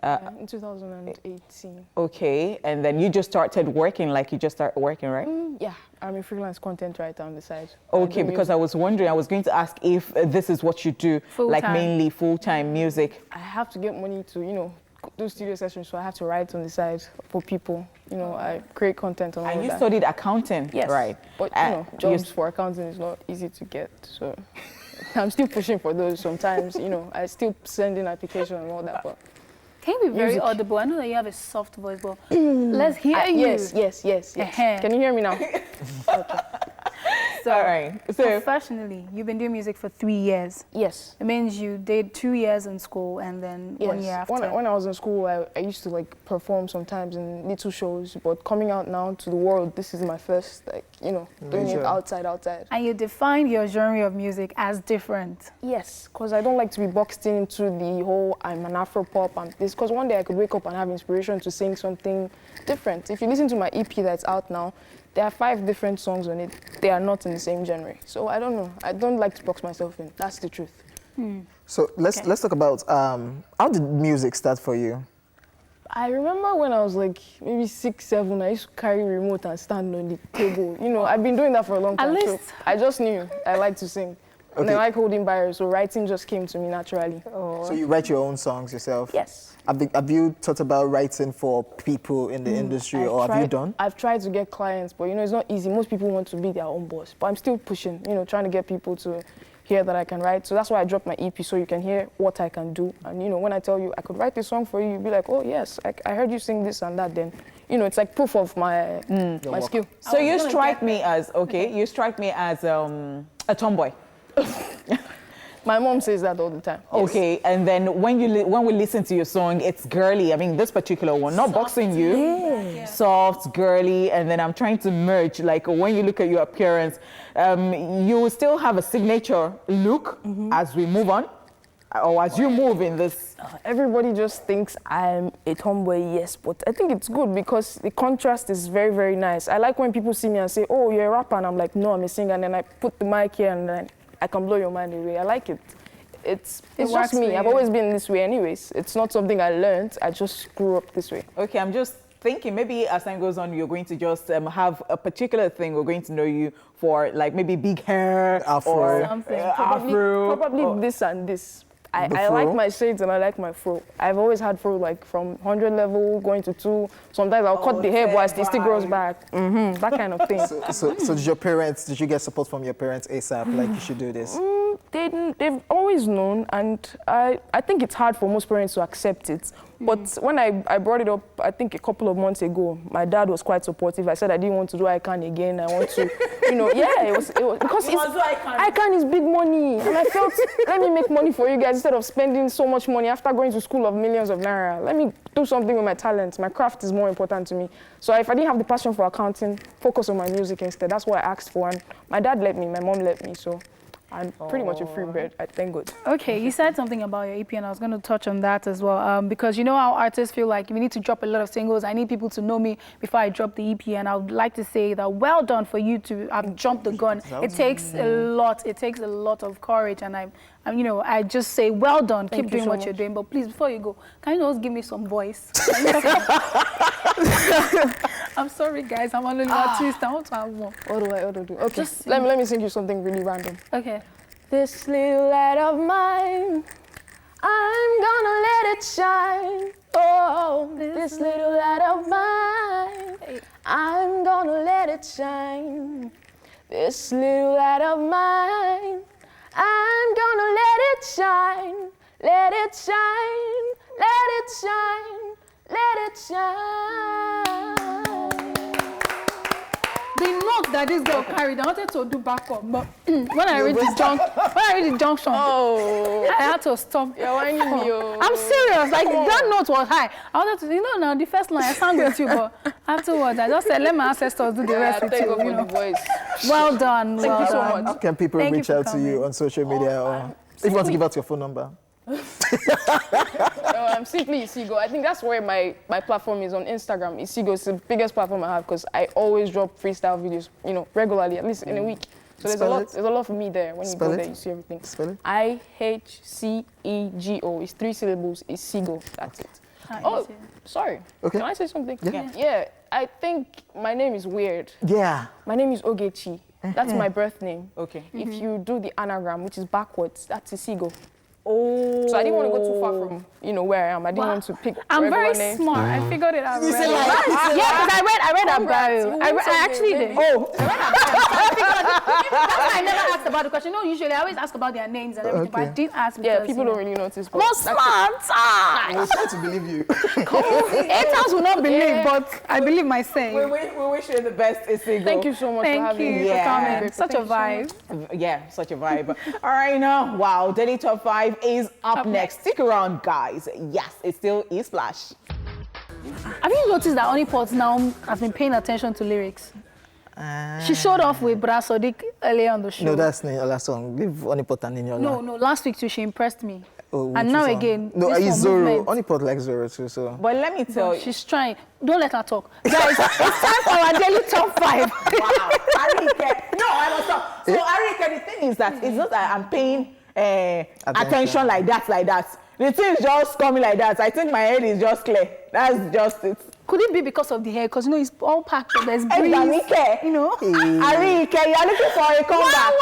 In 2018. Okay, and then you just started working, like you just started working, right? Yeah, I'm a freelance content writer on the side. Okay, because I was wondering, I was going to ask if this is what you do, like mainly full-time music. I have to get money to, you know, do studio sessions, so I have to write on the side for people. You know, I create content on all And you that. studied accounting, Yes, right? But you know, jobs for accounting is not easy to get, so I'm still pushing for those sometimes. You know, I still send in application and all that, but. Can you be very audible? I know that you have a soft voice, but let's hear you. Yes. Can you hear me now? Okay. So, all right. So professionally, you've been doing music for 3 years. Yes. It means you did 2 years in school and then 1 year after. When I was in school, I used to like perform sometimes in little shows, but coming out now to the world, this is my first, like, you know, doing it outside. And you define your genre of music as different. Yes, because I don't like to be boxed into the whole I'm an Afro pop and this, because one day I could wake up and have inspiration to sing something different. If you listen to my EP that's out now, there are 5 different songs on it. They are not in the same genre. So I don't know. I don't like to box myself in. That's the truth. So let's talk about how did music start for you? I remember when I was like maybe 6, 7, I used to carry remote and stand on the table. You know, I've been doing that for a long time. At least. So I just knew I like to sing. And I like holding bars, so writing just came to me naturally. So you write your own songs yourself? Yes. Have you thought about writing for people in the industry, or have you done? I've tried to get clients, but you know, it's not easy. Most people want to be their own boss, but I'm still pushing, you know, trying to get people to hear that I can write. So that's why I dropped my EP, so you can hear what I can do. And you know, when I tell you I could write this song for you, you'll be like, oh yes, I heard you sing this and that. Then, you know, it's like proof of my my skill. So you strike me as you strike me as a tomboy. My mom says that all the time. Okay, and then when we listen to your song, it's girly. I mean, this particular one, not boxing you, soft, girly, and then I'm trying to merge. Like when you look at your appearance, you will still have a signature look as we move on, or as you move in this. Everybody just thinks I'm a tomboy, yes, but I think it's good because the contrast is very, very nice. I like when people see me and say, oh, you're a rapper, and I'm like, no, I'm a singer, and then I put the mic here and then I can blow your mind away. I like it. It's just me. I've always been this way anyways. It's not something I learned. I just grew up this way. Okay, I'm just thinking maybe as time goes on, you're going to just have a particular thing. We're going to know you for like maybe big hair, Afro. or Something. afro. Probably this and this. I like my shades and I like my fro. I've always had fro like from 100 level going to 2. Sometimes I'll cut the hair, but it still grows back. That kind of thing. So did you get support from your parents ASAP, like you should do this? They've always known, and I think it's hard for most parents to accept it. But when I brought it up, I think a couple of months ago, my dad was quite supportive. I said I didn't want to do ICANN again. I want to, you know, it was because ICANN is big money, and I felt let me make money for you guys instead of spending so much money after going to school of millions of naira. Let me do something with my talent. My craft is more important to me. So if I didn't have the passion for accounting, focus on my music instead. That's what I asked for, and my dad let me, my mom let me. So I'm pretty much a free bird, I thank God. Okay, you said something about your EP, and I was going to touch on that as well. Because you know how artists feel like we need to drop a lot of singles. I need people to know me before I drop the EP, and I would like to say that well done for you to have jumped the gun. It takes a lot. It takes a lot of courage, and you know, I just say well done. Keep doing what you're doing. But please, before you go, can you just give me some voice? I'm sorry, guys. I'm on an artist. I want to have more. What do I do? Okay, let me sing you something really random. Okay. This little light of mine, I'm gonna let it shine. Oh, this little light of mine, I'm gonna let it shine. This little light of mine, I'm gonna let it shine. Let it shine, let it shine, let it shine. The note that this girl carried, I wanted to do backup, but when I read the junction, I had to stop. You're whining me, oh. I'm serious. Like that note was high. I wanted to, you know, now the first line I sang with you, but afterwards I just said, let my ancestors do the rest with you. You know. Voice. Well done. Thank you so much. How can people reach out to you on social media, or if you want to give out your phone number? I'm simply Isigo. I think that's where my platform is on Instagram. Isigo is the biggest platform I have because I always drop freestyle videos, you know, regularly, at least in a week. So there's a lot for me there. When you go there, you see everything. Spell it. IHCEGO. It's 3 syllables. Isigo. That's it. Oh, sorry. Okay. Can I say something? Yeah. I think my name is weird. Yeah. My name is Ogechi. That's my birth name. Okay. If you do the anagram, which is backwards, that's Isigo. Oh. So I didn't want to go too far from, you know, where I am. I didn't want to pick I'm very name. smart. I figured it out. You say like, Yeah, because I read her bio. I actually did. Oh. I read her bio. So I figured that's why I never asked about it, because you know usually I always ask about their names and everything, but I didn't ask because, Yeah, people don't really notice. But more smart. we'll try to believe you. Haters will not believe, but I believe my saying. We wish you the best, Isigo. Thank you so much for Thank having you me. for coming. Yeah. Such a vibe. Yeah, such a vibe. All right, now, wow, Daily Top 5 is up next. Stick around, guys. Yes, it still is Splash. Have you noticed that Honeypot now has been paying attention to lyrics? She showed off with Bra Sodiq earlier on the show. No, that's the last song. Leave Honeypot and Ninyola. No, last week too, she impressed me. Oh, and which now song? again, No, this he's one Zoro. movement. Honeypot likes Zoro too, so. But let me tell you. She's trying. Don't let her talk. Guys, it's time for our Daily Top 5. Wow. Arike. No, I must stop. So, Arike, the thing is that it's not that I'm paying attention like that. The thing is just coming like that. I think my head is just clear. That's just it. Could it be because of the hair? Because, you know, it's all packed up. There's breeze. You know? Arike, you are looking for a comeback.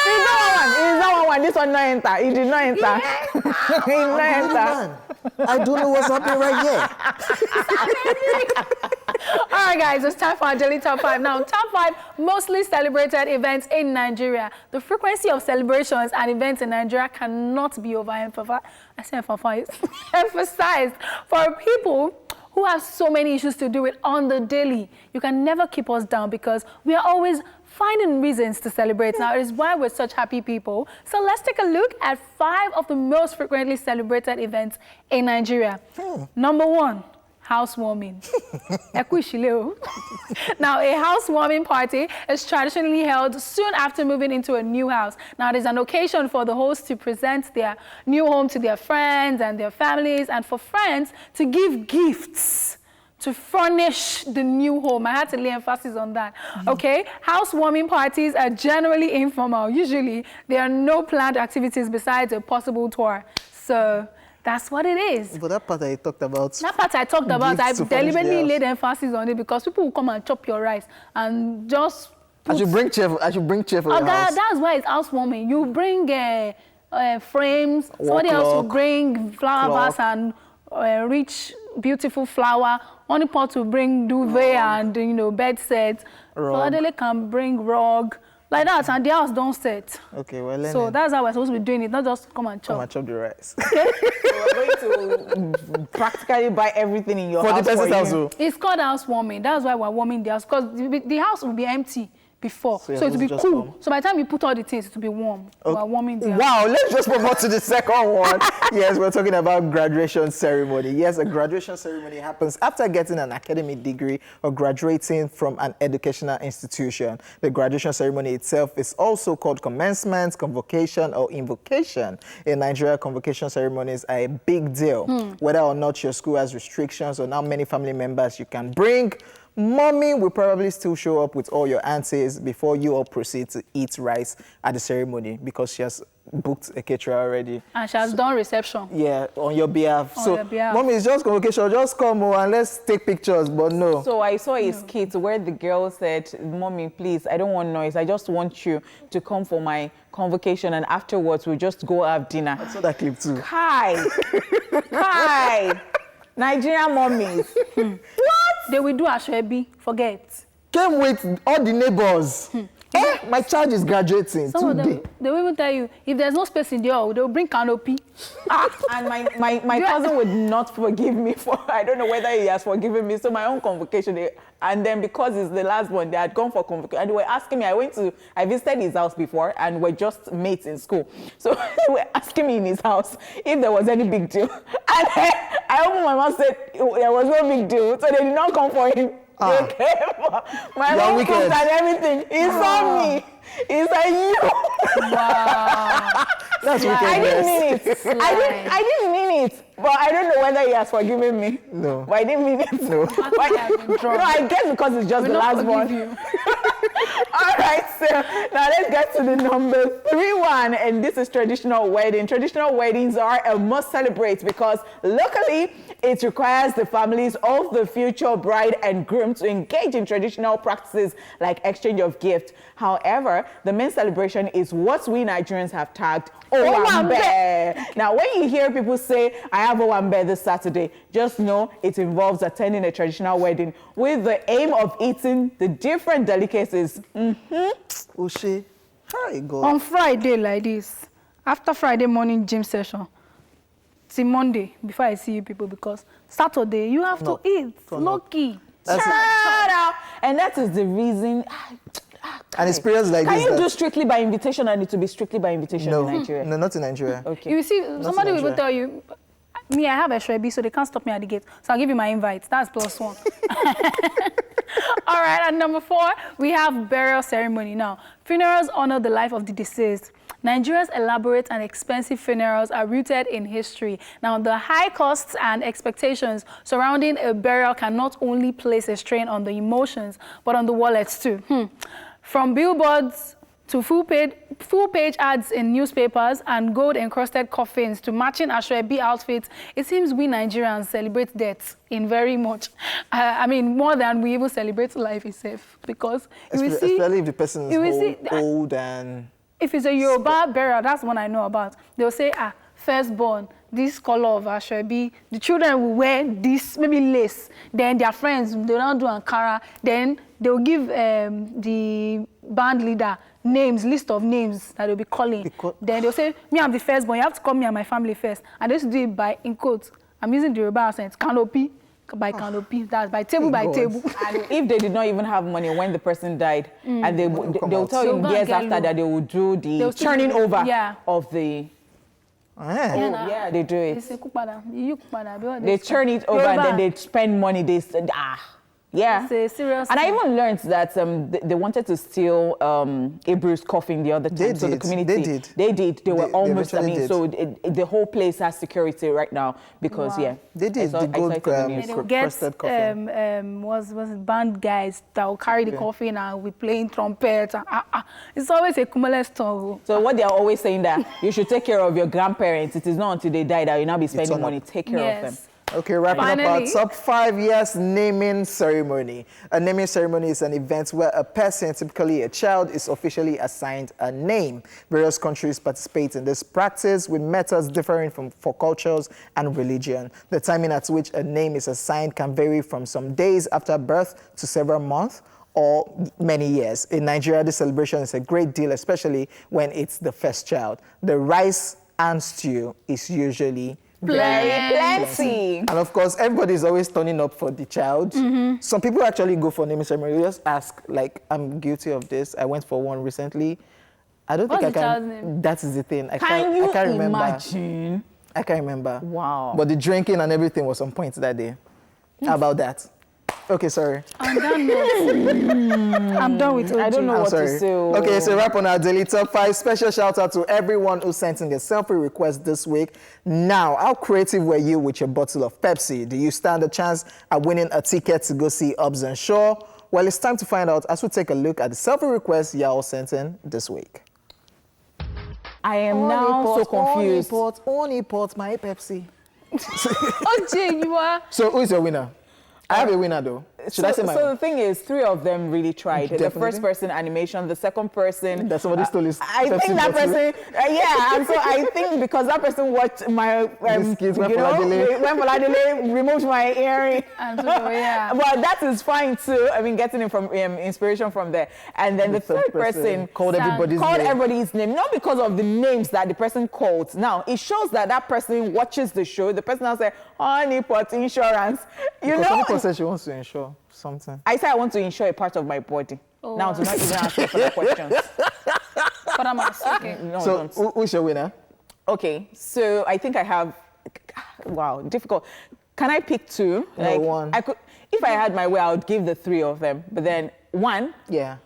It's not one. This one not enter. It did not enter. It did not enter. I don't know what's happening right here. All right, guys, it's time for our daily top 5. Now, top 5 mostly celebrated events in Nigeria. The frequency of celebrations and events in Nigeria cannot be overemphasized. Emphasized for people who have so many issues to do with on the daily. You can never keep us down because we are always finding reasons to celebrate. Now, it is why we're such happy people. So let's take a look at 5 of the most frequently celebrated events in Nigeria. Number 1, housewarming. Now, a housewarming party is traditionally held soon after moving into a new house. Now, it is an occasion for the host to present their new home to their friends and their families, and for friends to give gifts to furnish the new home. I had to lay emphasis on that. Okay, housewarming parties are generally informal. Usually, there are no planned activities besides a possible tour. So that's what it is. But that part I talked about. That part I talked about, I deliberately laid emphasis on it because people will come and chop your rice and just put... I should bring chair for your house. That's why it's housewarming. You bring frames, somebody else will bring flower vase and rich, beautiful flower. One pot will bring duvet and, you know, bed set. Adele can bring rug. Like that, and the house don't set. Okay, well, so that's how we're supposed to be doing it, not just come and chop. Come and chop the rice. Okay? So we're going to practically buy everything in your house for the person's house. It's called housewarming. That's why we're warming the house, because the house will be empty before, so it will be cool. Come. So by the time you put all the things, it will be warm. Okay. We're warming the house. Wow, let's just move on to the second one. Yes, we're talking about graduation ceremony. Yes, a graduation ceremony happens after getting an academic degree or graduating from an educational institution. The graduation ceremony itself is also called commencement, convocation, or invocation. In Nigeria, convocation ceremonies are a big deal. Whether or not your school has restrictions on how many family members you can bring, Mommy will probably still show up with all your aunties before you all proceed to eat rice at the ceremony because she has booked a caterer already. And she has done reception. Yeah, on your behalf. Mommy, it's just convocation. Just come and let's take pictures, but no. So I saw a skit where the girl said, Mommy, please, I don't want noise. I just want you to come for my convocation, and afterwards we'll just go have dinner. I saw that clip too. Hi. Nigerian mommies. What? They will do Ashwebi. Forget. Came with all the neighbors. My child is graduating today. They will even tell you, if there's no space in the hall, they'll bring canopy. And my cousin would not forgive me for, I don't know whether he has forgiven me. So my own convocation, and then because it's the last one, they had gone for convocation. And they were asking me, I visited his house before and we're just mates in school. So they were asking me in his house if there was any big deal. And I opened my mouth and said there was no big deal. So they did not come for him. They came for my mom cooked and everything. He saw me. He said, you. Wow. That's wicked. I didn't mean it. I didn't mean it. But I don't know whether he has forgiven me. No. But I didn't mean it. No. No, I guess because it's just the last one. All right, so now let's get to the number 3 and this is traditional wedding. Traditional weddings are a must celebrate because locally it requires the families of the future bride and groom to engage in traditional practices like exchange of gifts. However, the main celebration is what we Nigerians have tagged Owambe. Now, when you hear people say, I have Owambe this Saturday, just know it involves attending a traditional wedding with the aim of eating the different delicacies. Oshé, hi, God. On Friday like this, after Friday morning gym session, till Monday, before I see you people, because Saturday, you have to eat. Lucky. And that is the reason... And it's periods like this. Can you do strictly by invitation and it to be strictly by invitation in Nigeria? No, not in Nigeria. Okay. You see, somebody will tell you, me, I have a Shrebi, so they can't stop me at the gate. So I'll give you my invite. That's +1. All right, at number 4, we have burial ceremony. Now, funerals honor the life of the deceased. Nigeria's elaborate and expensive funerals are rooted in history. Now, the high costs and expectations surrounding a burial can not only place a strain on the emotions, but on the wallets too. From billboards to full-page ads in newspapers and gold-encrusted coffins to matching Asoebi outfits, it seems we Nigerians celebrate death in very much. I mean, more than we even celebrate life itself. Because especially if the person is old and... If it's a Yoruba burial, that's one I know about. They'll say, firstborn, this color of Asoebi, the children will wear this, maybe lace. Then their friends, they'll not do Ankara. Then they'll give the band leader list of names that they'll be calling. Then they'll say, me, I'm the firstborn, you have to call me and my family first. And they used to do it in quotes. I'm using the Yoruba accent, canopy. By canopy, that's by table by table. And if they did not even have money when the person died, and they'll tell you years after that they will do the turning over of the... yeah, they do it. They turn it over and then they spend money. Yeah. It's a serious and I even learned that they wanted to steal Abru's coffin the other time. So the community, they did. They were almost, so the whole place has security right now because, They did. The gold crusted coffin. Was band guys that will carry the coffin and we playing trumpet. It's always a cumulus story. So what they are always saying that you should take care of your grandparents. It is not until they die that you'll not be spending money. Take care of them. Okay, wrapping up our top 5 years naming ceremony. A naming ceremony is an event where a person, typically a child, is officially assigned a name. Various countries participate in this practice with methods differing for cultures and religion. The timing at which a name is assigned can vary from some days after birth to several months or many years. In Nigeria, this celebration is a great deal, especially when it's the first child. The rice and stew is usually plenty. And of course, everybody's always turning up for the child. Some people actually go for naming ceremony. You just ask, like, I'm guilty of this. I went for one recently. I don't think I can. That is the thing. I can't remember. Imagine? I can't remember. Wow. But the drinking and everything was on point that day. How about that? Okay, sorry. I'm done. I'm done with OJ. I don't know what to say. Okay, so wrap on our daily top 5. Special shout out to everyone who sent in their selfie request this week. Now, how creative were you with your bottle of Pepsi? Do you stand a chance at winning a ticket to go see Hobbs and Shaw? Well, it's time to find out as we take a look at the selfie requests y'all sent in this week. I am now so confused. Only pot my Pepsi. OJ, you are. So who is your winner? I have a winner though. Should I say my So the thing is, 3 of them really tried. Definitely. The first person, animation. The second person... That somebody stole his I Pepsi think that bottle. person... and so I think because that person watched my... when Foladele removed my earring. Yeah. But that is fine too. I mean, getting it from inspiration from there. And then the third person called everybody's name. Not because of the names that the person called. Now, it shows that that person watches the show. The person now said, honey pot insurance. Honey pot said she wants to insure something. I said I want to insure a part of my body. Now, do not even ask me further questions. But I'm asking. No, so, don't. Who's your winner? Okay, so I think I have... Wow, difficult. Can I pick 2? No, one. I could, if I had my way, I would give the 3 of them. But then 1... Yeah.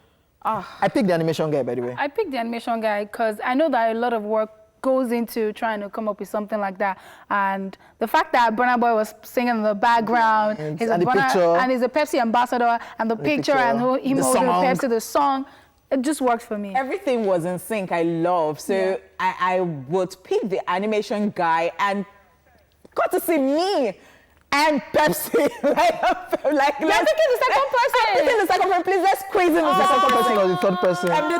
I picked the animation guy, by the way. I picked the animation guy because I know that a lot of work goes into trying to come up with something like that. And the fact that Burna Boy was singing in the background, and he's the picture, and he's a Pepsi ambassador, and the picture and him holding Pepsi, the song, it just worked for me. Everything was in sync. I love. So I would pick the animation guy and got to see me and Pepsi. like You're taking the second person. I'm taking the second person. Please, let's squeeze in the second person. Or the third person? I'm the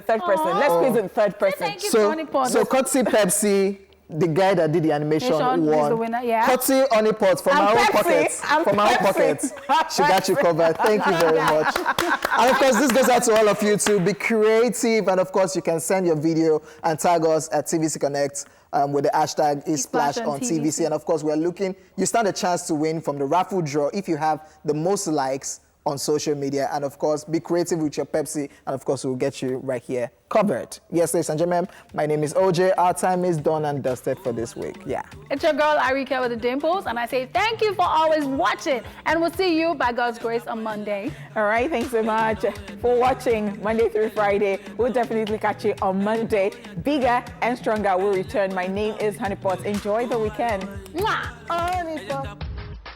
third person. Let's squeeze in the third person. Thank you, So courtesy Pepsi, the guy that did the animation won. The winner, yeah. Courtesy Honeypot from our own pockets. From our own pockets. She got you covered. Thank you very much. And of course, this goes out to all of you to be creative. And of course, you can send your video and tag us at TVC Connect with the hashtag #isplash on TVC. And of course, we're looking, you stand a chance to win from the raffle draw if you have the most likes on social media. And of course, be creative with your Pepsi. And of course, we'll get you right here covered. Yes, ladies and gentlemen, my name is OJ. Our time is done and dusted for this week. Yeah. It's your girl, Arika with the dimples. And I say thank you for always watching. And we'll see you, by God's grace, on Monday. All right, thanks so much for watching Monday through Friday. We'll definitely catch you on Monday. Bigger and stronger will return. My name is Honeypot. Enjoy the weekend. Mwah! Honeypot.